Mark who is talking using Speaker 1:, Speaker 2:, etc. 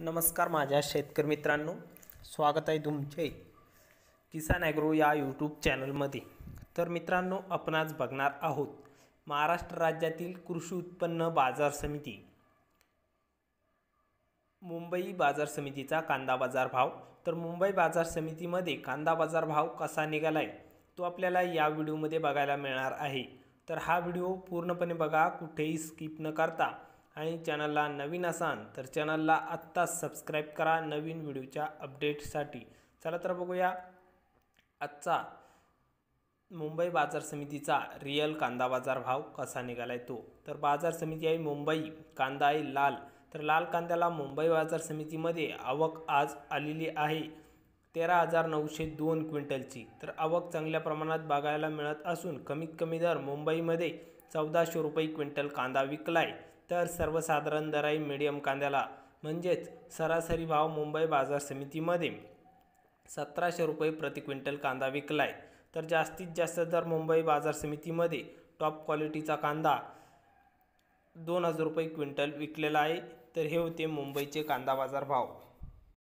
Speaker 1: नमस्कार माझ्या शेतकरी मित्रांनो, स्वागत आहे तुमचे किसान ॲग्रो या यूट्यूब चॅनलमध्ये। तर मित्रांनो, आपण आज बघणार आहोत महाराष्ट्र राज्यातील कृषी उत्पन्न बाजार समिती मुंबई बाजार समितीचा कांदा बाजार भाव। तर मुंबई बाजार समितीमध्ये कांदा बाजार भाव कसा निघालाय तो आपल्याला या व्हिडिओमध्ये बघायला मिळणार आहे। तर हा व्हिडिओ पूर्णपणे बघा, कुठेही स्किप न करता। आणि चॅनलला नवीन असाल तर चॅनलला आत्ताच सबस्क्राइब करा नवीन व्हिडिओच्या अपडेटसाठी। चला तर बघूया आजचा मुंबई बाजार समितीचा रियल कांदा बाजार भाव कसा निघालाय तो। तर बाजार समिती आहे मुंबई, कांदा आहे लाल। तर लाल कांद्याला मुंबई बाजार समितीमध्ये आवक आज आलेली आहे 13,902 क्विंटलची। तर आवक चांगल्या प्रमाणात बघायला मिळत असून कमीत कमी दर मुंबईमध्ये 1400 रुपये क्विंटल कांदा विकलाय। तर सर्वसाधारण दर आहे मीडियम कांद्याला म्हणजेच सरासरी भाव मुंबई बाजार समितीमध्ये 1700 रुपये प्रति क्विंटल कांदा विकलाय। तर जास्तीत जास्त दर मुंबई बाजार समितीमध्ये टॉप क्वालिटीचा कांदा 2000 रुपये क्विंटल विकलेला आहे। तर हे होते मुंबईचे कांदा बाजार भाव।